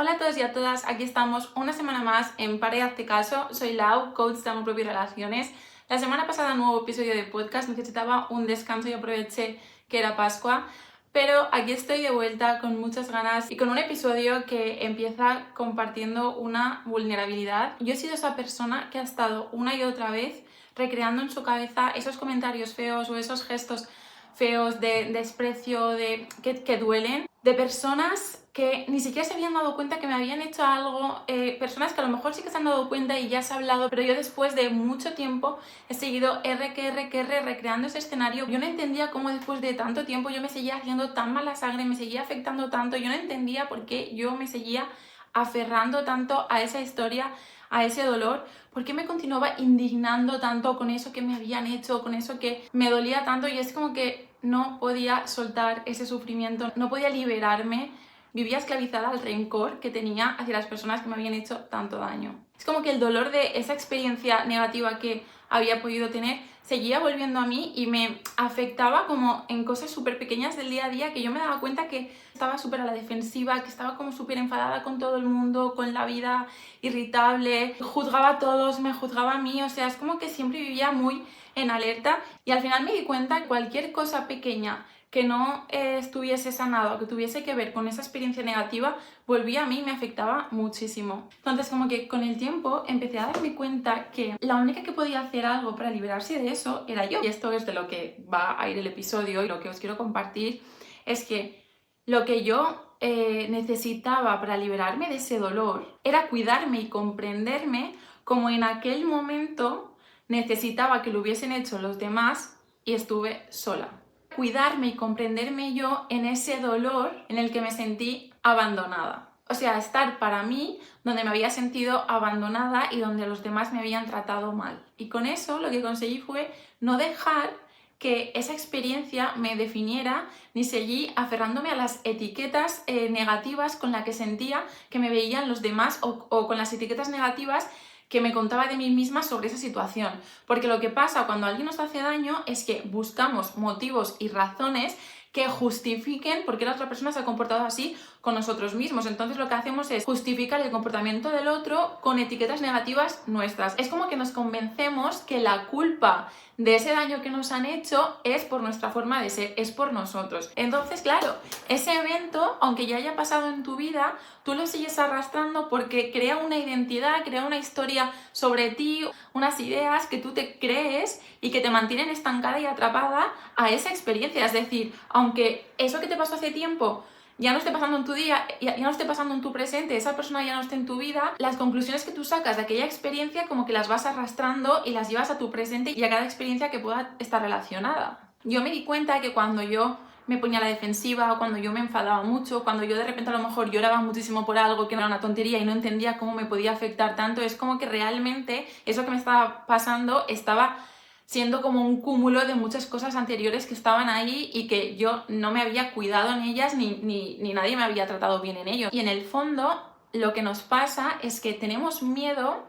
Hola a todos y a todas, aquí estamos una semana más en Para y Hazte Caso. Soy Lau, coach de amor propio y relaciones. La semana pasada, nuevo episodio de podcast, necesitaba un descanso y aproveché que era Pascua, pero aquí estoy de vuelta con muchas ganas y con un episodio que empieza compartiendo una vulnerabilidad. Yo he sido esa persona que ha estado una y otra vez recreando en su cabeza esos comentarios feos o esos gestos feos de desprecio, que duelen, de personas que ni siquiera se habían dado cuenta que me habían hecho algo, personas que a lo mejor sí que se han dado cuenta y ya se ha hablado, pero yo después de mucho tiempo he seguido recreando ese escenario. Yo no entendía cómo después de tanto tiempo yo me seguía haciendo tan mala sangre, me seguía afectando tanto, yo no entendía por qué yo me seguía aferrando tanto a esa historia, a ese dolor, por qué me continuaba indignando tanto con eso que me habían hecho, con eso que me dolía tanto, y es como que no podía soltar ese sufrimiento, no podía liberarme. Vivía esclavizada al rencor que tenía hacia las personas que me habían hecho tanto daño. Es como que el dolor de esa experiencia negativa que había podido tener seguía volviendo a mí y me afectaba como en cosas súper pequeñas del día a día, que yo me daba cuenta que estaba súper a la defensiva, que estaba como súper enfadada con todo el mundo, con la vida, irritable, juzgaba a todos, me juzgaba a mí, o sea, es como que siempre vivía muy en alerta, y al final me di cuenta que cualquier cosa pequeña que no estuviese sanado, que tuviese que ver con esa experiencia negativa, volvía a mí y me afectaba muchísimo. Entonces, como que con el tiempo empecé a darme cuenta que la única que podía hacer algo para liberarse de eso era yo. Y esto es de lo que va a ir el episodio, y lo que os quiero compartir es que lo que yo necesitaba para liberarme de ese dolor era cuidarme y comprenderme como en aquel momento necesitaba que lo hubiesen hecho los demás y estuve sola. Cuidarme y comprenderme yo en ese dolor en el que me sentí abandonada. O sea, estar para mí donde me había sentido abandonada y donde los demás me habían tratado mal. Y con eso lo que conseguí fue no dejar que esa experiencia me definiera, ni seguí aferrándome a las etiquetas negativas con las que sentía que me veían los demás, o con las etiquetas negativas que me contaba de mí misma sobre esa situación. Porque lo que pasa cuando alguien nos hace daño es que buscamos motivos y razones que justifiquen por qué la otra persona se ha comportado así con nosotros mismos. Entonces lo que hacemos es justificar el comportamiento del otro con etiquetas negativas nuestras. Es como que nos convencemos que la culpa de ese daño que nos han hecho es por nuestra forma de ser, es por nosotros. Entonces, claro, ese evento, aunque ya haya pasado en tu vida, tú lo sigues arrastrando porque crea una identidad, crea una historia sobre ti, unas ideas que tú te crees y que te mantienen estancada y atrapada a esa experiencia. Es decir, aunque eso que te pasó hace tiempo ya no esté pasando en tu día, ya no esté pasando en tu presente, esa persona ya no esté en tu vida, las conclusiones que tú sacas de aquella experiencia como que las vas arrastrando y las llevas a tu presente y a cada experiencia que pueda estar relacionada. Yo me di cuenta que cuando yo me ponía a la defensiva, o cuando yo me enfadaba mucho, cuando yo de repente a lo mejor lloraba muchísimo por algo que no era una tontería y no entendía cómo me podía afectar tanto, es como que realmente eso que me estaba pasando estaba siendo como un cúmulo de muchas cosas anteriores que estaban ahí y que yo no me había cuidado en ellas, ni nadie me había tratado bien en ello. Y en el fondo lo que nos pasa es que tenemos miedo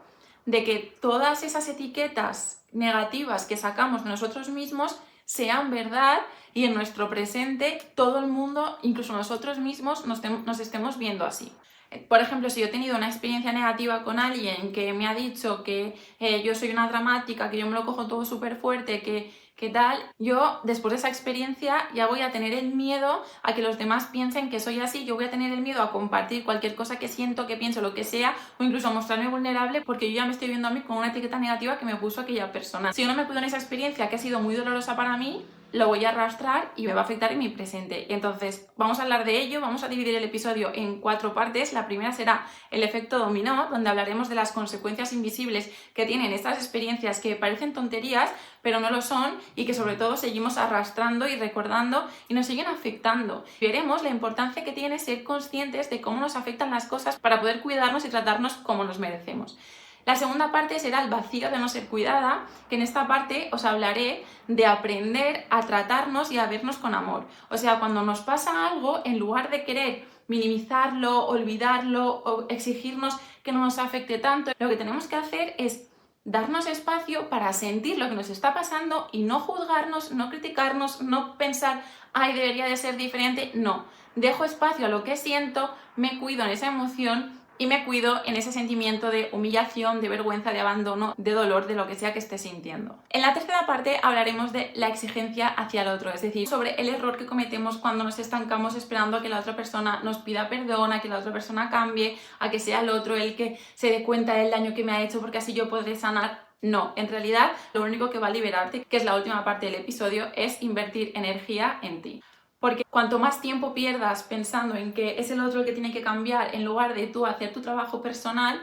de que todas esas etiquetas negativas que sacamos de nosotros mismos sean verdad y en nuestro presente todo el mundo, incluso nosotros mismos, nos estemos viendo así. Por ejemplo, si yo he tenido una experiencia negativa con alguien que me ha dicho que yo soy una dramática, que yo me lo cojo todo súper fuerte, que tal, yo después de esa experiencia ya voy a tener el miedo a que los demás piensen que soy así, yo voy a tener el miedo a compartir cualquier cosa que siento, que pienso, lo que sea, o incluso a mostrarme vulnerable porque yo ya me estoy viendo a mí con una etiqueta negativa que me puso aquella persona. Si yo no me cuido en esa experiencia que ha sido muy dolorosa para mí, lo voy a arrastrar y me va a afectar en mi presente. Entonces, vamos a hablar de ello, vamos a dividir el episodio en 4 partes. La primera será el efecto dominó, donde hablaremos de las consecuencias invisibles que tienen estas experiencias que parecen tonterías, pero no lo son, y que sobre todo seguimos arrastrando y recordando y nos siguen afectando. Veremos la importancia que tiene ser conscientes de cómo nos afectan las cosas para poder cuidarnos y tratarnos como nos merecemos. La segunda parte será el vacío de no ser cuidada, que en esta parte os hablaré de aprender a tratarnos y a vernos con amor. O sea, cuando nos pasa algo, en lugar de querer minimizarlo, olvidarlo o exigirnos que no nos afecte tanto, lo que tenemos que hacer es darnos espacio para sentir lo que nos está pasando y no juzgarnos, no criticarnos, no pensar, ay, debería de ser diferente. No, dejo espacio a lo que siento, me cuido en esa emoción y me cuido en ese sentimiento de humillación, de vergüenza, de abandono, de dolor, de lo que sea que esté sintiendo. En la tercera parte hablaremos de la exigencia hacia el otro, es decir, sobre el error que cometemos cuando nos estancamos esperando a que la otra persona nos pida perdón, a que la otra persona cambie, a que sea el otro el que se dé cuenta del daño que me ha hecho porque así yo podré sanar. No, en realidad lo único que va a liberarte, que es la última parte del episodio, es invertir energía en ti. Porque cuanto más tiempo pierdas pensando en que es el otro el que tiene que cambiar en lugar de tú hacer tu trabajo personal,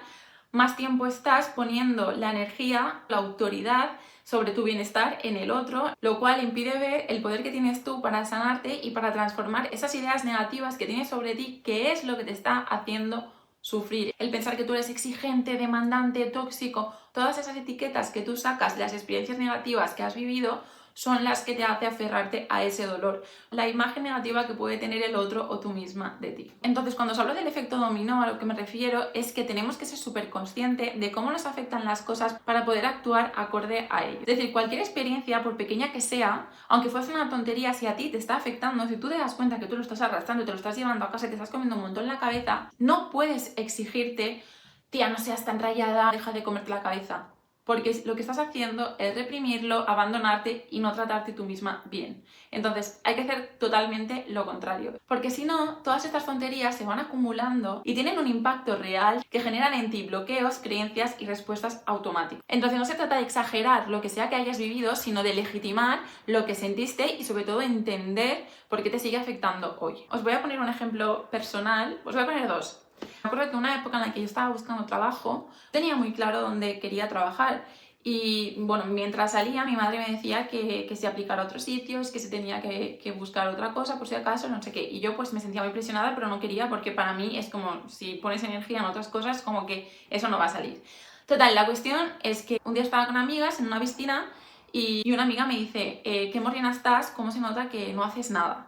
más tiempo estás poniendo la energía, la autoridad sobre tu bienestar en el otro, lo cual impide ver el poder que tienes tú para sanarte y para transformar esas ideas negativas que tienes sobre ti, que es lo que te está haciendo sufrir. El pensar que tú eres exigente, demandante, tóxico, todas esas etiquetas que tú sacas de las experiencias negativas que has vivido son las que te hace aferrarte a ese dolor, la imagen negativa que puede tener el otro o tú misma de ti. Entonces, cuando os hablo del efecto dominó, a lo que me refiero es que tenemos que ser súper conscientes de cómo nos afectan las cosas para poder actuar acorde a ello. Es decir, cualquier experiencia, por pequeña que sea, aunque fuese una tontería, si a ti te está afectando, si tú te das cuenta que tú lo estás arrastrando, te lo estás llevando a casa y te estás comiendo un montón la cabeza, no puedes exigirte, tía, no seas tan rayada, deja de comerte la cabeza. Porque lo que estás haciendo es reprimirlo, abandonarte y no tratarte tú misma bien. Entonces hay que hacer totalmente lo contrario. Porque si no, todas estas tonterías se van acumulando y tienen un impacto real que generan en ti bloqueos, creencias y respuestas automáticas. Entonces no se trata de exagerar lo que sea que hayas vivido, sino de legitimar lo que sentiste y sobre todo entender por qué te sigue afectando hoy. Os voy a poner un ejemplo personal, os voy a poner dos. Me acuerdo que una época en la que yo estaba buscando trabajo, tenía muy claro dónde quería trabajar y bueno, mientras salía mi madre me decía que se aplicara a otros sitios, que se tenía que buscar otra cosa por si acaso, no sé qué. Y yo pues me sentía muy presionada, pero no quería porque para mí es como si pones energía en otras cosas, como que eso no va a salir. Total, la cuestión es que un día estaba con amigas en una piscina y una amiga me dice, qué morena estás, cómo se nota que no haces nada.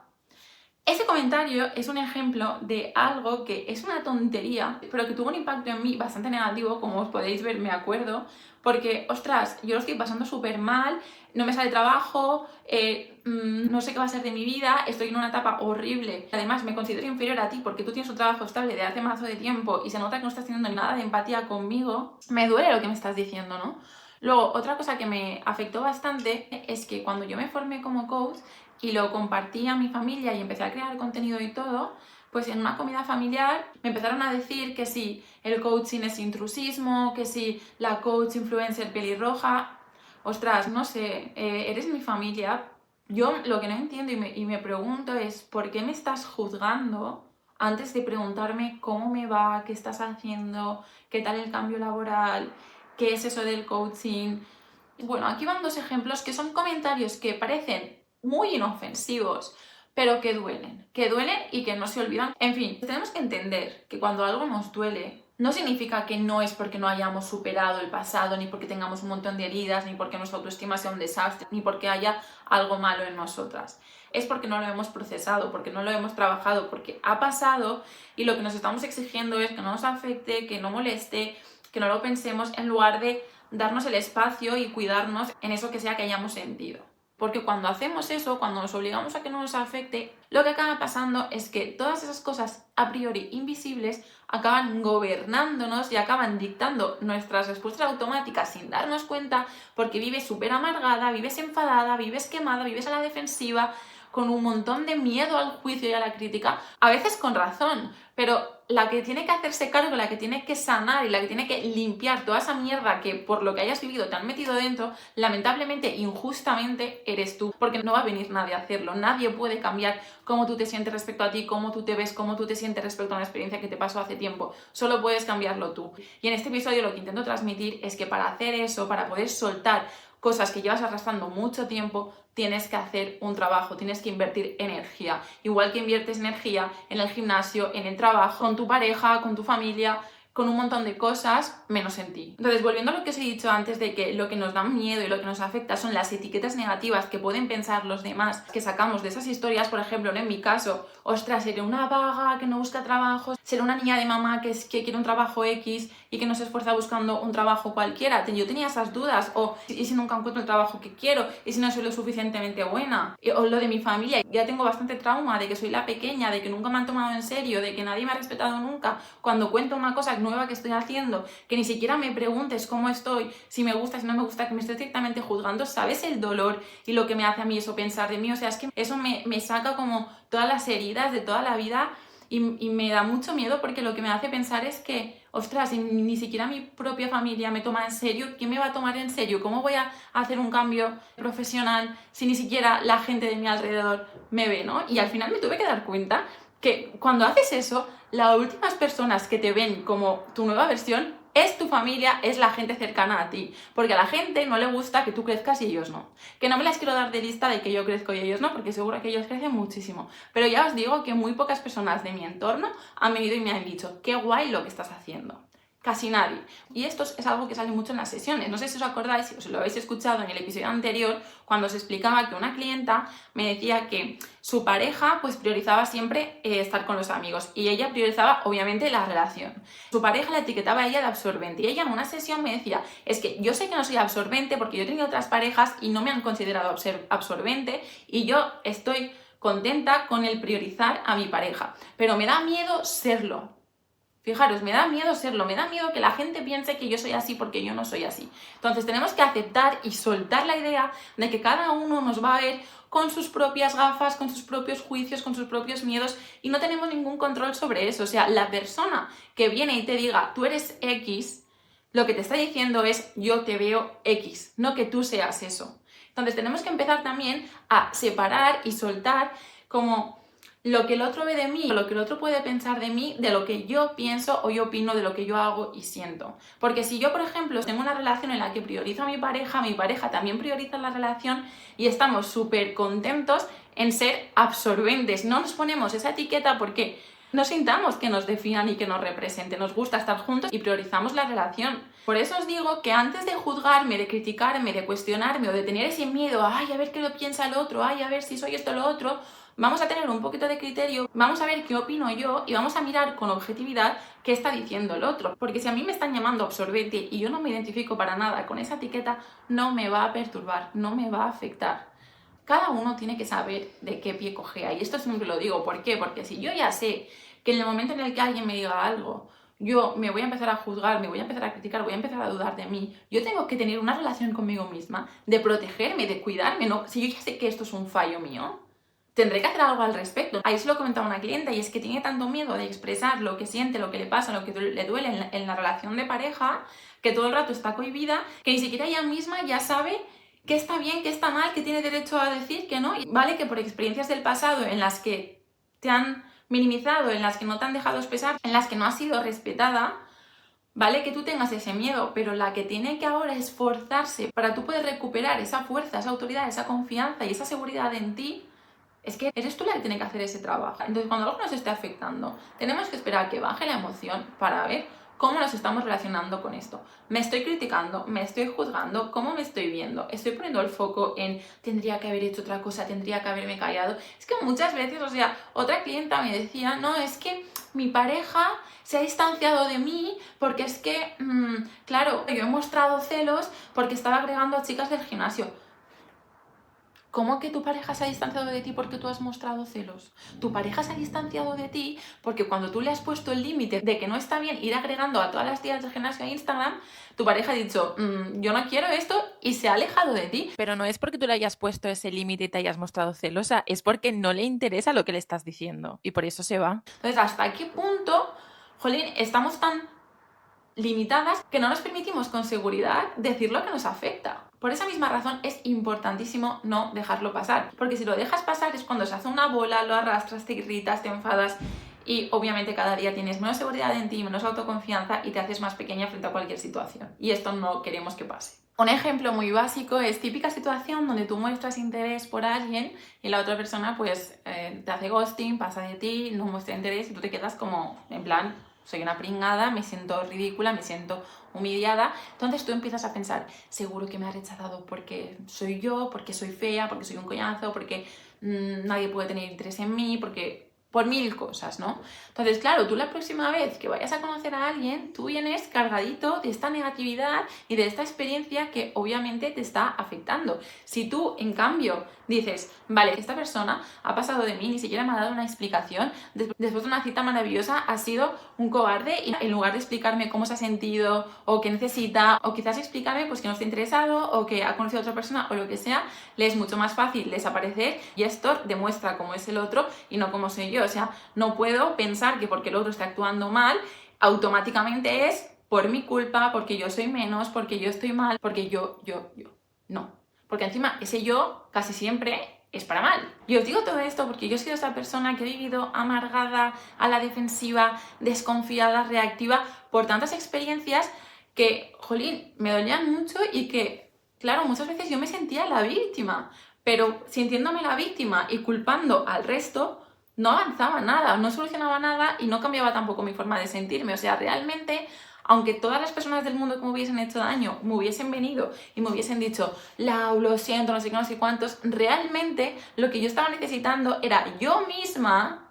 Ese comentario es un ejemplo de algo que es una tontería, pero que tuvo un impacto en mí bastante negativo, como os podéis ver, me acuerdo, porque, ostras, yo lo estoy pasando súper mal, no me sale trabajo, no sé qué va a ser de mi vida, estoy en una etapa horrible. Además, me considero inferior a ti porque tú tienes un trabajo estable de hace mazo de tiempo y se nota que no estás teniendo nada de empatía conmigo. Me duele lo que me estás diciendo, ¿no? Luego, otra cosa que me afectó bastante es que cuando yo me formé como coach, y lo compartí a mi familia y empecé a crear contenido y todo, pues en una comida familiar me empezaron a decir que si el coaching es intrusismo, que si la coach influencer pelirroja. Ostras, no sé, eres mi familia. Yo lo que no entiendo y me pregunto es ¿por qué me estás juzgando antes de preguntarme cómo me va, qué estás haciendo, qué tal el cambio laboral, qué es eso del coaching? Bueno, aquí van dos ejemplos que son comentarios que parecen muy inofensivos, pero que duelen y que no se olvidan. En fin, tenemos que entender que cuando algo nos duele, no significa que no es porque no hayamos superado el pasado, ni porque tengamos un montón de heridas, ni porque nuestra autoestima sea un desastre, ni porque haya algo malo en nosotras. Es porque no lo hemos procesado, porque no lo hemos trabajado, porque ha pasado y lo que nos estamos exigiendo es que no nos afecte, que no moleste, que no lo pensemos en lugar de darnos el espacio y cuidarnos en eso que sea que hayamos sentido. Porque cuando hacemos eso, cuando nos obligamos a que no nos afecte, lo que acaba pasando es que todas esas cosas a priori invisibles acaban gobernándonos y acaban dictando nuestras respuestas automáticas sin darnos cuenta, porque vives súper amargada, vives enfadada, vives quemada, vives a la defensiva, con un montón de miedo al juicio y a la crítica, a veces con razón, pero la que tiene que hacerse cargo, la que tiene que sanar y la que tiene que limpiar toda esa mierda que por lo que hayas vivido te han metido dentro, lamentablemente, injustamente, eres tú, porque no va a venir nadie a hacerlo, nadie puede cambiar cómo tú te sientes respecto a ti, cómo tú te ves, cómo tú te sientes respecto a una experiencia que te pasó hace tiempo, solo puedes cambiarlo tú. Y en este episodio lo que intento transmitir es que para hacer eso, para poder soltar cosas que llevas arrastrando mucho tiempo, tienes que hacer un trabajo, tienes que invertir energía. Igual que inviertes energía en el gimnasio, en el trabajo, con tu pareja, con tu familia, con un montón de cosas, menos en ti. Entonces, volviendo a lo que os he dicho antes de que lo que nos da miedo y lo que nos afecta son las etiquetas negativas que pueden pensar los demás, que sacamos de esas historias, por ejemplo, en mi caso, ostras, seré una vaga que no busca trabajo, seré una niña de mamá que quiere un trabajo X y que no se esfuerza buscando un trabajo cualquiera. Yo tenía esas dudas, o ¿y si nunca encuentro el trabajo que quiero? ¿Y si no soy lo suficientemente buena? O lo de mi familia, ya tengo bastante trauma de que soy la pequeña, de que nunca me han tomado en serio, de que nadie me ha respetado nunca. Cuando cuento una cosa nueva que estoy haciendo, que ni siquiera me preguntes cómo estoy, si me gusta, si no me gusta, que me estés directamente juzgando, ¿sabes el dolor y lo que me hace a mí eso pensar de mí? O sea, es que eso me saca como todas las heridas de toda la vida y me da mucho miedo, porque lo que me hace pensar es que, ostras, si ni siquiera mi propia familia me toma en serio, ¿quién me va a tomar en serio? ¿Cómo voy a hacer un cambio profesional si ni siquiera la gente de mi alrededor me ve, ¿no? Y al final me tuve que dar cuenta que cuando haces eso, las últimas personas que te ven como tu nueva versión es tu familia, es la gente cercana a ti, porque a la gente no le gusta que tú crezcas y ellos no. Que no me las quiero dar de lista de que yo crezco y ellos no, porque seguro que ellos crecen muchísimo, pero ya os digo que muy pocas personas de mi entorno han venido y me han dicho, qué guay lo que estás haciendo. Casi nadie. Y esto es algo que sale mucho en las sesiones. No sé si os acordáis, si os lo habéis escuchado en el episodio anterior, cuando os explicaba que una clienta me decía que su pareja pues priorizaba siempre estar con los amigos, y ella priorizaba obviamente la relación. Su pareja la etiquetaba a ella de absorbente, y ella en una sesión me decía, es que yo sé que no soy absorbente porque yo he tenido otras parejas y no me han considerado absorbente, y yo estoy contenta con el priorizar a mi pareja, pero me da miedo serlo. Fijaros, me da miedo serlo, me da miedo que la gente piense que yo soy así porque yo no soy así. Entonces tenemos que aceptar y soltar la idea de que cada uno nos va a ver con sus propias gafas, con sus propios juicios, con sus propios miedos, y no tenemos ningún control sobre eso. O sea, la persona que viene y te diga, tú eres X, lo que te está diciendo es, yo te veo X, no que tú seas eso. Entonces tenemos que empezar también a separar y soltar como lo que el otro ve de mí, lo que el otro puede pensar de mí, de lo que yo pienso o yo opino de lo que yo hago y siento. Porque si yo, por ejemplo, tengo una relación en la que priorizo a mi pareja también prioriza la relación, y estamos súper contentos en ser absorbentes. No nos ponemos esa etiqueta porque no sintamos que nos definan y que nos representen. Nos gusta estar juntos y priorizamos la relación. Por eso os digo que antes de juzgarme, de criticarme, de cuestionarme o de tener ese miedo, ay, a ver qué lo piensa el otro, ay, a ver si soy esto o lo otro, vamos a tener un poquito de criterio, vamos a ver qué opino yo y vamos a mirar con objetividad qué está diciendo el otro. Porque si a mí me están llamando absorbente y yo no me identifico para nada con esa etiqueta, no me va a perturbar, no me va a afectar. Cada uno tiene que saber de qué pie cojea, y esto siempre lo digo. ¿Por qué? Porque si yo ya sé que en el momento en el que alguien me diga algo, yo me voy a empezar a juzgar, me voy a empezar a criticar, voy a empezar a dudar de mí, yo tengo que tener una relación conmigo misma, de protegerme, de cuidarme. ¿No? Si yo ya sé que esto es un fallo mío, tendré que hacer algo al respecto. Ahí se lo comentaba una clienta, y es que tiene tanto miedo de expresar lo que siente, lo que le pasa, lo que le duele en la relación de pareja, que todo el rato está cohibida, que ni siquiera ella misma ya sabe qué está bien, qué está mal, qué tiene derecho a decir, que no. Y vale que por experiencias del pasado en las que te han minimizado, en las que no te han dejado expresar, en las que no has sido respetada, vale que tú tengas ese miedo, pero la que tiene que ahora esforzarse para tú poder recuperar esa fuerza, esa autoridad, esa confianza y esa seguridad en ti, es que eres tú la que tiene que hacer ese trabajo. Entonces, cuando algo nos esté afectando, tenemos que esperar a que baje la emoción para ver cómo nos estamos relacionando con esto. ¿Me estoy criticando? ¿Me estoy juzgando? ¿Cómo me estoy viendo? ¿Estoy poniendo el foco en tendría que haber hecho otra cosa, tendría que haberme callado? Es que muchas veces, o sea, otra clienta me decía, no, es que mi pareja se ha distanciado de mí porque es que, claro, yo he mostrado celos porque estaba agregando a chicas del gimnasio. ¿Cómo que tu pareja se ha distanciado de ti porque tú has mostrado celos? Tu pareja se ha distanciado de ti porque cuando tú le has puesto el límite de que no está bien ir agregando a todas las tías del gimnasio a Instagram, tu pareja ha dicho, yo no quiero esto, y se ha alejado de ti. Pero no es porque tú le hayas puesto ese límite y te hayas mostrado celosa, es porque no le interesa lo que le estás diciendo y por eso se va. Entonces, ¿hasta qué punto, jolín, estamos tan limitadas que no nos permitimos con seguridad decir lo que nos afecta? Por esa misma razón es importantísimo no dejarlo pasar, porque si lo dejas pasar es cuando se hace una bola, lo arrastras, te irritas, te enfadas, y obviamente cada día tienes menos seguridad en ti, menos autoconfianza, y te haces más pequeña frente a cualquier situación. Y esto no queremos que pase. Un ejemplo muy básico es típica situación donde tú muestras interés por alguien y la otra persona pues te hace ghosting, pasa de ti, no muestra interés y tú te quedas como en plan, soy una pringada, me siento ridícula, me siento humillada. Entonces tú empiezas a pensar, seguro que me ha rechazado porque soy yo, porque soy fea, porque soy un coñazo, porque nadie puede tener interés en mí, porque por mil cosas, ¿no? Entonces, claro, tú la próxima vez que vayas a conocer a alguien, tú vienes cargadito de esta negatividad y de esta experiencia que obviamente te está afectando. Si tú, en cambio, dices, vale, esta persona ha pasado de mí, ni siquiera me ha dado una explicación, después de una cita maravillosa ha sido un cobarde y en lugar de explicarme cómo se ha sentido o qué necesita, o quizás explicarme pues que no está interesado o que ha conocido a otra persona o lo que sea, le es mucho más fácil desaparecer y esto demuestra cómo es el otro y no cómo soy yo. O sea, no puedo pensar que porque el otro está actuando mal, automáticamente es por mi culpa, porque yo soy menos, porque yo estoy mal, porque yo. No. Porque encima ese yo casi siempre es para mal. Y os digo todo esto porque yo he sido esa persona que he vivido amargada, a la defensiva, desconfiada, reactiva, por tantas experiencias que, jolín, me dolían mucho y que, claro, muchas veces yo me sentía la víctima, pero sintiéndome la víctima y culpando al resto, no avanzaba nada, no solucionaba nada y no cambiaba tampoco mi forma de sentirme. O sea, realmente, aunque todas las personas del mundo que me hubiesen hecho daño me hubiesen venido y me hubiesen dicho, Lau, lo siento, no sé qué, no sé cuántos, realmente lo que yo estaba necesitando era yo misma,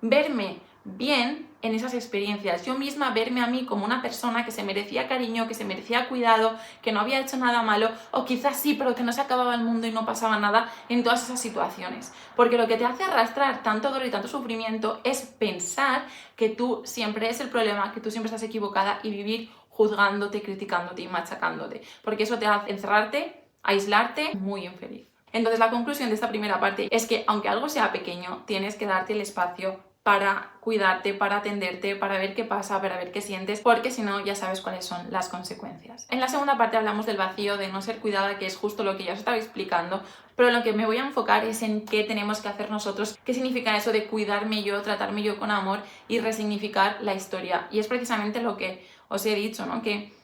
verme bien en esas experiencias, yo misma verme a mí como una persona que se merecía cariño, que se merecía cuidado, que no había hecho nada malo, o quizás sí, pero que no se acababa el mundo y no pasaba nada en todas esas situaciones. Porque lo que te hace arrastrar tanto dolor y tanto sufrimiento es pensar que tú siempre eres el problema, que tú siempre estás equivocada y vivir juzgándote, criticándote y machacándote. Porque eso te hace encerrarte, aislarte, muy infeliz. Entonces la conclusión de esta primera parte es que aunque algo sea pequeño, tienes que darte el espacio para cuidarte, para atenderte, para ver qué pasa, para ver qué sientes, porque si no ya sabes cuáles son las consecuencias. En la segunda parte hablamos del vacío, de no ser cuidada, que es justo lo que ya os estaba explicando, pero lo que me voy a enfocar es en qué tenemos que hacer nosotros, qué significa eso de cuidarme yo, tratarme yo con amor y resignificar la historia. Y es precisamente lo que os he dicho, ¿no? Que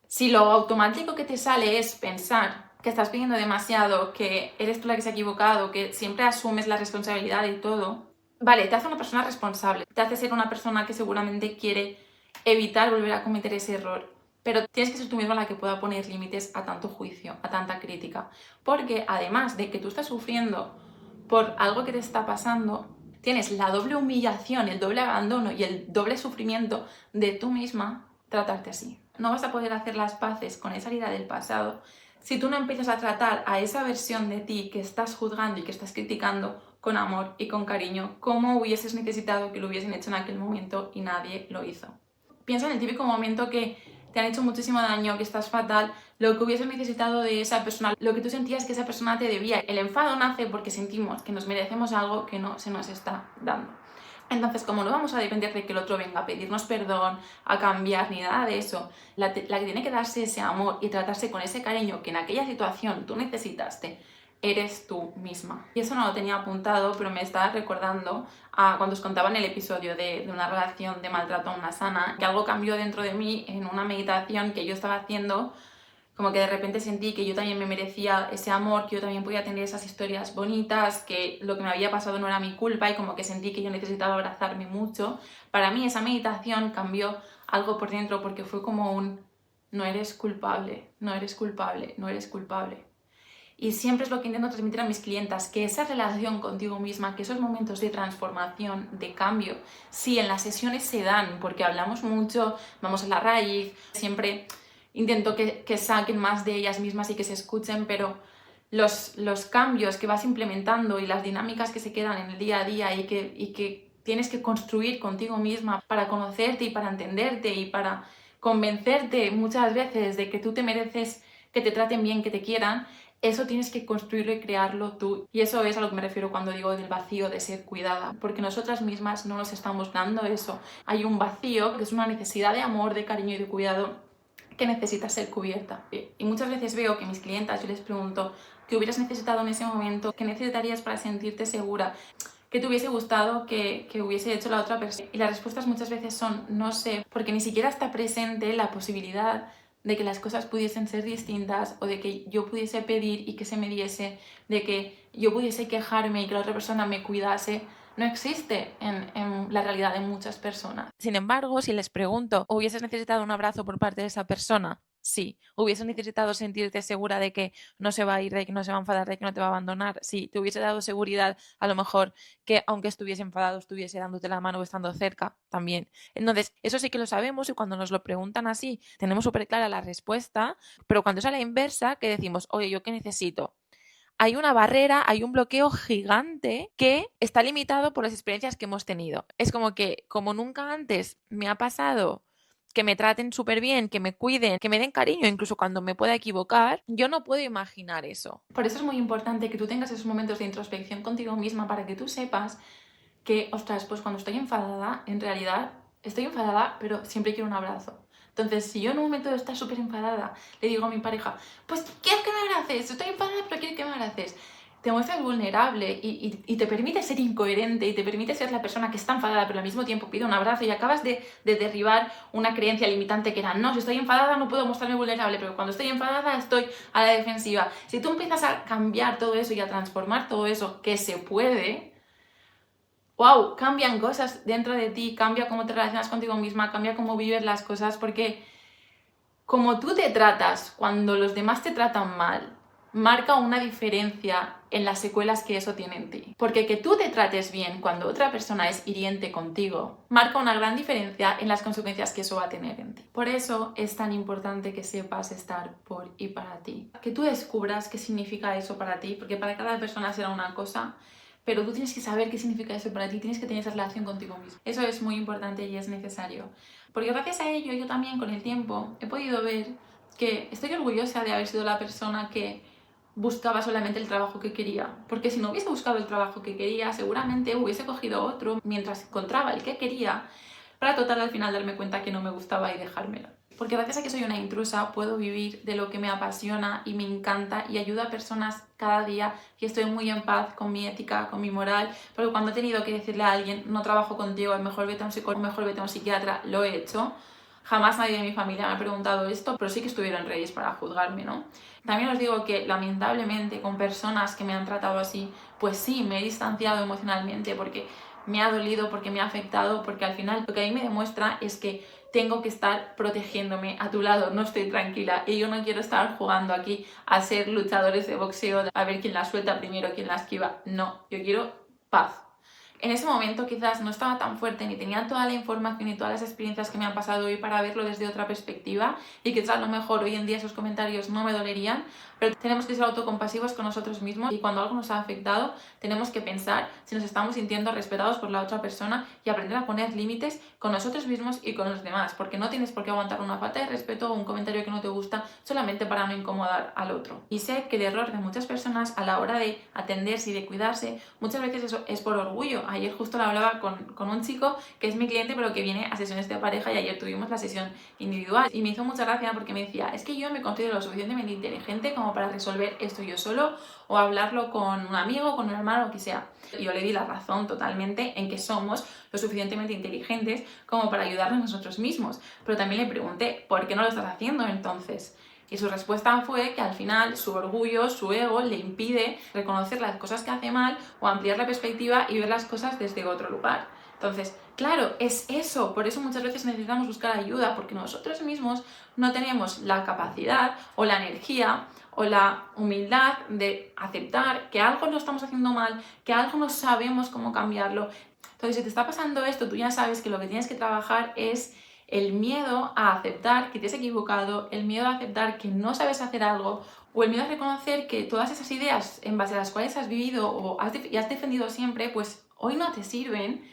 si lo automático que te sale es pensar que estás pidiendo demasiado, que eres tú la que se ha equivocado, que siempre asumes la responsabilidad de todo, vale, te hace una persona responsable, te hace ser una persona que seguramente quiere evitar volver a cometer ese error, pero tienes que ser tú misma la que pueda poner límites a tanto juicio, a tanta crítica, porque además de que tú estás sufriendo por algo que te está pasando, tienes la doble humillación, el doble abandono y el doble sufrimiento de tú misma tratarte así. No vas a poder hacer las paces con esa herida del pasado si tú no empiezas a tratar a esa versión de ti que estás juzgando y que estás criticando con amor y con cariño, como hubieses necesitado que lo hubiesen hecho en aquel momento y nadie lo hizo. Piensa en el típico momento que te han hecho muchísimo daño, que estás fatal, lo que hubieses necesitado de esa persona, lo que tú sentías que esa persona te debía. El enfado nace porque sentimos que nos merecemos algo que no se nos está dando. Entonces, como no vamos a depender de que el otro venga a pedirnos perdón, a cambiar, ni nada de eso, la que tiene que darse ese amor y tratarse con ese cariño que en aquella situación tú necesitaste, eres tú misma. Y eso no lo tenía apuntado, pero me está recordando a cuando os contaba en el episodio de una relación de maltrato a una sana, que algo cambió dentro de mí en una meditación que yo estaba haciendo, como que de repente sentí que yo también me merecía ese amor, que yo también podía tener esas historias bonitas, que lo que me había pasado no era mi culpa y como que sentí que yo necesitaba abrazarme mucho. Para mí esa meditación cambió algo por dentro porque fue como un no eres culpable, no eres culpable, no eres culpable. Y siempre es lo que intento transmitir a mis clientas, que esa relación contigo misma, que esos momentos de transformación, de cambio, sí, en las sesiones se dan, porque hablamos mucho, vamos a la raíz, siempre intento que saquen más de ellas mismas y que se escuchen, pero los cambios que vas implementando y las dinámicas que se quedan en el día a día y que tienes que construir contigo misma para conocerte y para entenderte y para convencerte muchas veces de que tú te mereces que te traten bien, que te quieran, eso tienes que construirlo y crearlo tú. Y eso es a lo que me refiero cuando digo del vacío de ser cuidada, porque nosotras mismas no nos estamos dando eso. Hay un vacío que es una necesidad de amor, de cariño y de cuidado que necesita ser cubierta. Y muchas veces veo que mis clientas, yo les pregunto, ¿qué hubieras necesitado en ese momento? ¿Qué necesitarías para sentirte segura? ¿Qué te hubiese gustado que hubiese hecho la otra persona? Y las respuestas muchas veces son no sé, porque ni siquiera está presente la posibilidad de que las cosas pudiesen ser distintas o de que yo pudiese pedir y que se me diese, de que yo pudiese quejarme y que la otra persona me cuidase. no existe en la realidad de muchas personas. Sin embargo, si les pregunto, ¿hubieses necesitado un abrazo por parte de esa persona? Sí. ¿Hubieses necesitado sentirte segura de que no se va a ir, de que no se va a enfadar, de que no te va a abandonar? Sí. ¿Te hubiese dado seguridad, a lo mejor, que aunque estuviese enfadado, estuviese dándote la mano o estando cerca? También. Entonces, eso sí que lo sabemos y cuando nos lo preguntan así, tenemos súper clara la respuesta, pero cuando es a la inversa, que decimos, oye, ¿yo qué necesito? Hay una barrera, hay un bloqueo gigante que está limitado por las experiencias que hemos tenido. Es como que, como nunca antes me ha pasado que me traten súper bien, que me cuiden, que me den cariño, incluso cuando me pueda equivocar, yo no puedo imaginar eso. Por eso es muy importante que tú tengas esos momentos de introspección contigo misma para que tú sepas que, ostras, pues cuando estoy enfadada, en realidad estoy enfadada, pero siempre quiero un abrazo. Entonces, si yo en un momento de estar súper enfadada le digo a mi pareja, pues quiero que me abraces, estoy enfadada, pero quiero que me abraces, te muestras vulnerable y te permite ser incoherente y te permite ser la persona que está enfadada, pero al mismo tiempo pide un abrazo y acabas de derribar una creencia limitante que era, no, si estoy enfadada no puedo mostrarme vulnerable, pero cuando estoy enfadada estoy a la defensiva. Si tú empiezas a cambiar todo eso y a transformar todo eso, que se puede, wow, cambian cosas dentro de ti, cambia cómo te relacionas contigo misma, cambia cómo vives las cosas, porque como tú te tratas cuando los demás te tratan mal, marca una diferencia en las secuelas que eso tiene en ti. Porque que tú te trates bien cuando otra persona es hiriente contigo, marca una gran diferencia en las consecuencias que eso va a tener en ti. Por eso es tan importante que sepas estar por y para ti. Que tú descubras qué significa eso para ti, porque para cada persona será una cosa, pero tú tienes que saber qué significa eso para ti, tienes que tener esa relación contigo mismo. Eso es muy importante y es necesario. Porque gracias a ello yo también con el tiempo he podido ver que estoy orgullosa de haber sido la persona que buscaba solamente el trabajo que quería. Porque si no hubiese buscado el trabajo que quería, seguramente hubiese cogido otro mientras encontraba el que quería, para total al final darme cuenta que no me gustaba y dejármelo. Porque gracias a que soy una intrusa puedo vivir de lo que me apasiona y me encanta y ayudo a personas cada día y estoy muy en paz con mi ética, con mi moral, porque cuando he tenido que decirle a alguien no trabajo contigo, mejor vete a un psicólogo, mejor vete a un psiquiatra, lo he hecho. Jamás nadie de mi familia me ha preguntado esto, pero sí que estuvieron reyes para juzgarme, ¿no? También os digo que lamentablemente con personas que me han tratado así, pues sí, me he distanciado emocionalmente porque me ha dolido, porque me ha afectado, porque al final lo que a mí me demuestra es que tengo que estar protegiéndome a tu lado, no estoy tranquila y yo no quiero estar jugando aquí a ser luchadores de boxeo, a ver quién la suelta primero, quién la esquiva. No, yo quiero paz. En ese momento quizás no estaba tan fuerte ni tenía toda la información y todas las experiencias que me han pasado hoy para verlo desde otra perspectiva y quizás a lo mejor hoy en día esos comentarios no me dolerían, pero tenemos que ser autocompasivos con nosotros mismos y cuando algo nos ha afectado tenemos que pensar si nos estamos sintiendo respetados por la otra persona y aprender a poner límites con nosotros mismos y con los demás, porque no tienes por qué aguantar una falta de respeto o un comentario que no te gusta solamente para no incomodar al otro. Y sé que el error de muchas personas a la hora de atenderse y de cuidarse muchas veces eso es por orgullo. Ayer justo lo hablaba con un chico que es mi cliente pero que viene a sesiones de pareja y ayer tuvimos la sesión individual y me hizo mucha gracia porque me decía, es que yo me considero lo suficientemente inteligente como para resolver esto yo solo o hablarlo con un amigo, con un hermano, lo que sea. Y yo le di la razón totalmente en que somos lo suficientemente inteligentes como para ayudarnos nosotros mismos. Pero también le pregunté, ¿por qué no lo estás haciendo entonces? Y su respuesta fue que al final su orgullo, su ego, le impide reconocer las cosas que hace mal o ampliar la perspectiva y ver las cosas desde otro lugar. Entonces, claro, es eso. Por eso muchas veces necesitamos buscar ayuda, porque nosotros mismos no tenemos la capacidad o la energía o la humildad de aceptar que algo lo estamos haciendo mal, que algo no sabemos cómo cambiarlo. Entonces, si te está pasando esto, tú ya sabes que lo que tienes que trabajar es el miedo a aceptar que te has equivocado, el miedo a aceptar que no sabes hacer algo o el miedo a reconocer que todas esas ideas en base a las cuales has vivido o has defendido siempre, pues hoy no te sirven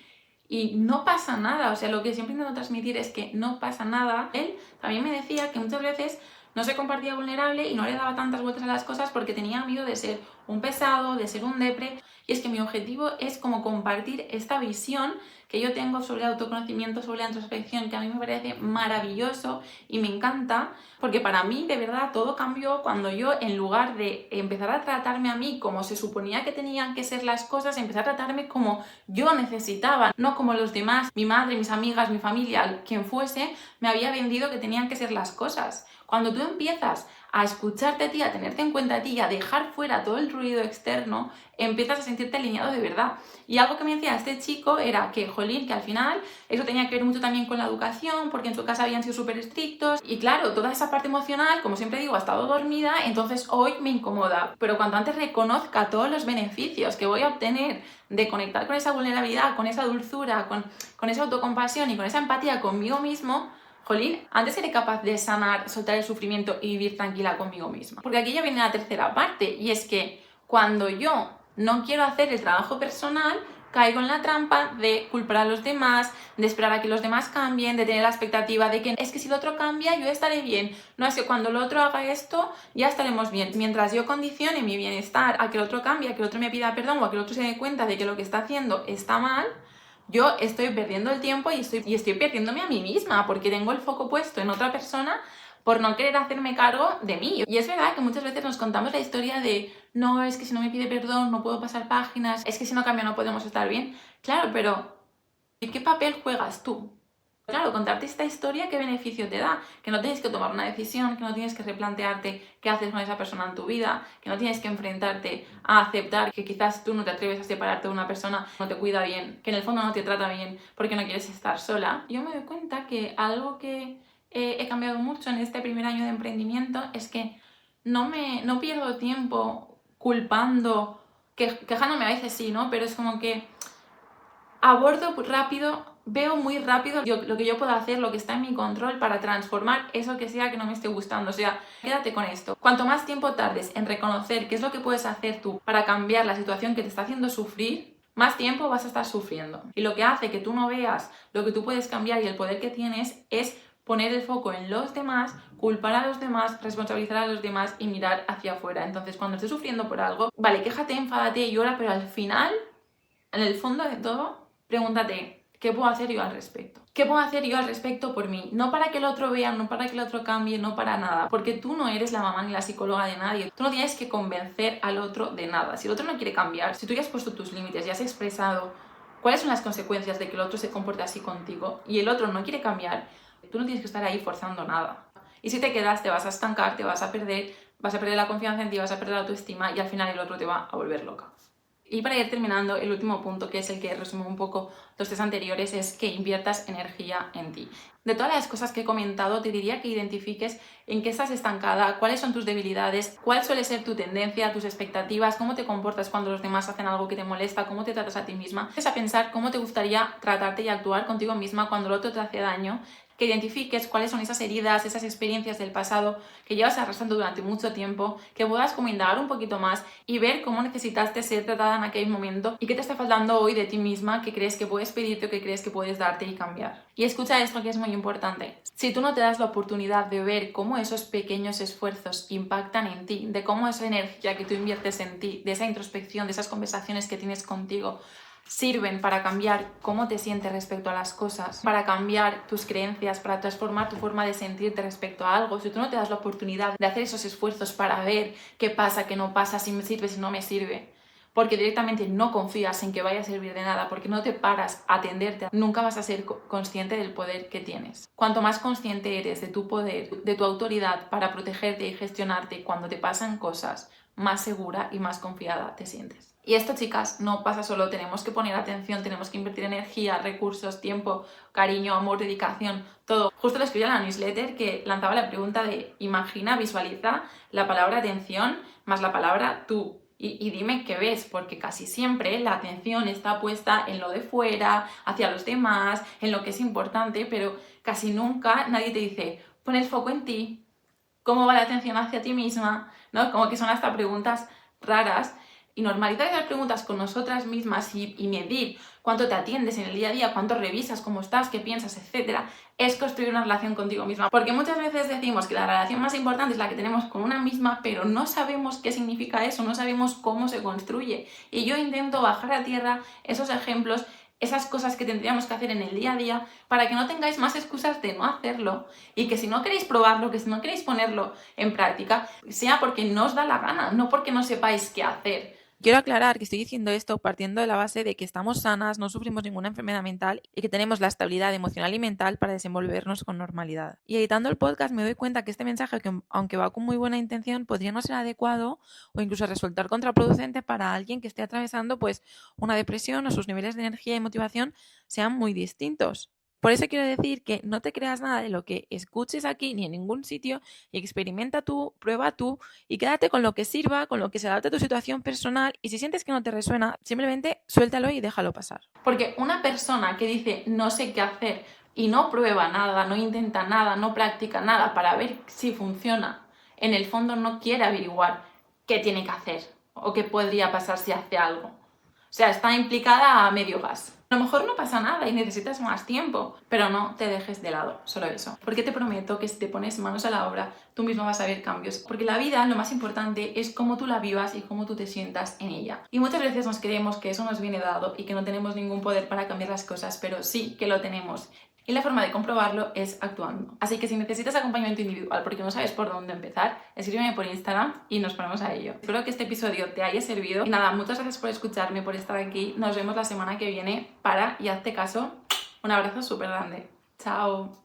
y no pasa nada. O sea, lo que siempre intento transmitir es que no pasa nada. Él también me decía que muchas veces no se compartía vulnerable y no le daba tantas vueltas a las cosas porque tenía miedo de ser un pesado, de ser un depre. Y es que mi objetivo es como compartir esta visión que yo tengo sobre el autoconocimiento, sobre la introspección, que a mí me parece maravilloso y me encanta, porque para mí de verdad todo cambió cuando yo, en lugar de empezar a tratarme a mí como se suponía que tenían que ser las cosas, empecé a tratarme como yo necesitaba, no como los demás, mi madre, mis amigas, mi familia, quien fuese, me había vendido que tenían que ser las cosas. Cuando tú empiezas a escucharte a ti, a tenerte en cuenta a ti, a dejar fuera todo el ruido externo, empiezas a sentirte alineado de verdad. Y algo que me decía este chico era que, jolín, que al final eso tenía que ver mucho también con la educación, porque en su casa habían sido súper estrictos. Y claro, toda esa parte emocional, como siempre digo, ha estado dormida, entonces hoy me incomoda. Pero cuanto antes reconozca todos los beneficios que voy a obtener de conectar con esa vulnerabilidad, con esa dulzura, con esa autocompasión y con esa empatía conmigo mismo, jolín, antes seré capaz de sanar, soltar el sufrimiento y vivir tranquila conmigo misma. Porque aquí ya viene la tercera parte, y es que cuando yo no quiero hacer el trabajo personal, caigo en la trampa de culpar a los demás, de esperar a que los demás cambien, de tener la expectativa de que es que si el otro cambia yo estaré bien. No, es que cuando el otro haga esto ya estaremos bien. Mientras yo condicione mi bienestar a que el otro cambie, a que el otro me pida perdón o a que el otro se dé cuenta de que lo que está haciendo está mal, yo estoy perdiendo el tiempo y estoy perdiéndome a mí misma porque tengo el foco puesto en otra persona por no querer hacerme cargo de mí. Y es verdad que muchas veces nos contamos la historia de no, es que si no me pide perdón no puedo pasar páginas, es que si no cambia no podemos estar bien. Claro, pero ¿qué papel juegas tú? Claro, contarte esta historia, ¿qué beneficio te da? Que no tienes que tomar una decisión, que no tienes que replantearte qué haces con esa persona en tu vida, que no tienes que enfrentarte a aceptar que quizás tú no te atreves a separarte de una persona que no te cuida bien, que en el fondo no te trata bien porque no quieres estar sola. Yo me doy cuenta que algo que he cambiado mucho en este primer año de emprendimiento es que no pierdo tiempo culpando, quejándome a veces sí, ¿no? Pero es como que abordo rápido, veo muy rápido lo que yo puedo hacer, lo que está en mi control para transformar eso que sea que no me esté gustando. O sea, quédate con esto. Cuanto más tiempo tardes en reconocer qué es lo que puedes hacer tú para cambiar la situación que te está haciendo sufrir, más tiempo vas a estar sufriendo. Y lo que hace que tú no veas lo que tú puedes cambiar y el poder que tienes es poner el foco en los demás, culpar a los demás, responsabilizar a los demás y mirar hacia afuera. Entonces, cuando estés sufriendo por algo, vale, quéjate, enfádate y llora, pero al final, en el fondo de todo, pregúntate, ¿qué puedo hacer yo al respecto? ¿Qué puedo hacer yo al respecto por mí? No para que el otro vea, no para que el otro cambie, no para nada. Porque tú no eres la mamá ni la psicóloga de nadie. Tú no tienes que convencer al otro de nada. Si el otro no quiere cambiar, si tú ya has puesto tus límites, ya has expresado cuáles son las consecuencias de que el otro se comporte así contigo y el otro no quiere cambiar, tú no tienes que estar ahí forzando nada. Y si te quedas, te vas a estancar, te vas a perder la confianza en ti, vas a perder la autoestima y al final el otro te va a volver loca. Y para ir terminando, el último punto, que es el que resume un poco los tres anteriores, es que inviertas energía en ti. De todas las cosas que he comentado, te diría que identifiques en qué estás estancada, cuáles son tus debilidades, cuál suele ser tu tendencia, tus expectativas, cómo te comportas cuando los demás hacen algo que te molesta, cómo te tratas a ti misma. Es a pensar cómo te gustaría tratarte y actuar contigo misma cuando el otro te hace daño, que identifiques cuáles son esas heridas, esas experiencias del pasado que llevas arrastrando durante mucho tiempo, que puedas como indagar un poquito más y ver cómo necesitaste ser tratada en aquel momento y qué te está faltando hoy de ti misma, que crees que puedes pedirte o que crees que puedes darte y cambiar. Y escucha esto, que es muy importante. Si tú no te das la oportunidad de ver cómo esos pequeños esfuerzos impactan en ti, de cómo esa energía que tú inviertes en ti, de esa introspección, de esas conversaciones que tienes contigo, sirven para cambiar cómo te sientes respecto a las cosas, para cambiar tus creencias, para transformar tu forma de sentirte respecto a algo. Si tú no te das la oportunidad de hacer esos esfuerzos para ver qué pasa, qué no pasa, si me sirve, si no me sirve, porque directamente no confías en que vaya a servir de nada, porque no te paras a atenderte, nunca vas a ser consciente del poder que tienes. Cuanto más consciente eres de tu poder, de tu autoridad para protegerte y gestionarte cuando te pasan cosas, más segura y más confiada te sientes. Y esto, chicas, no pasa solo, tenemos que poner atención, tenemos que invertir energía, recursos, tiempo, cariño, amor, dedicación, todo. Justo lo escribí en la newsletter que lanzaba la pregunta de imagina, visualiza la palabra atención más la palabra tú. Y dime qué ves, porque casi siempre la atención está puesta en lo de fuera, hacia los demás, en lo que es importante, pero casi nunca nadie te dice, pon el foco en ti, ¿cómo va la atención hacia ti misma? ¿No? Como que son hasta preguntas raras. Y normalizar esas preguntas con nosotras mismas y medir cuánto te atiendes en el día a día, cuánto revisas, cómo estás, qué piensas, etcétera, es construir una relación contigo misma. Porque muchas veces decimos que la relación más importante es la que tenemos con una misma, pero no sabemos qué significa eso, no sabemos cómo se construye. Y yo intento bajar a tierra esos ejemplos, esas cosas que tendríamos que hacer en el día a día para que no tengáis más excusas de no hacerlo y que si no queréis probarlo, que si no queréis ponerlo en práctica, sea porque no os da la gana, no porque no sepáis qué hacer. Quiero aclarar que estoy diciendo esto partiendo de la base de que estamos sanas, no sufrimos ninguna enfermedad mental y que tenemos la estabilidad emocional y mental para desenvolvernos con normalidad. Y editando el podcast me doy cuenta que este mensaje, que aunque va con muy buena intención, podría no ser adecuado o incluso resultar contraproducente para alguien que esté atravesando pues una depresión o sus niveles de energía y motivación sean muy distintos. Por eso quiero decir que no te creas nada de lo que escuches aquí ni en ningún sitio y experimenta tú, prueba tú y quédate con lo que sirva, con lo que se adapte a tu situación personal y si sientes que no te resuena, simplemente suéltalo y déjalo pasar. Porque una persona que dice no sé qué hacer y no prueba nada, no intenta nada, no practica nada para ver si funciona, en el fondo no quiere averiguar qué tiene que hacer o qué podría pasar si hace algo. O sea, está implicada a medio gas. A lo mejor no pasa nada y necesitas más tiempo, pero no te dejes de lado, solo eso. Porque te prometo que si te pones manos a la obra, tú mismo vas a ver cambios. Porque la vida, lo más importante, es cómo tú la vivas y cómo tú te sientas en ella. Y muchas veces nos creemos que eso nos viene dado y que no tenemos ningún poder para cambiar las cosas, pero sí que lo tenemos. Y la forma de comprobarlo es actuando. Así que si necesitas acompañamiento individual porque no sabes por dónde empezar, escríbeme por Instagram y nos ponemos a ello. Espero que este episodio te haya servido. Y nada, muchas gracias por escucharme, por estar aquí. Nos vemos la semana que viene para Y Hazte Caso. Un abrazo súper grande. Chao.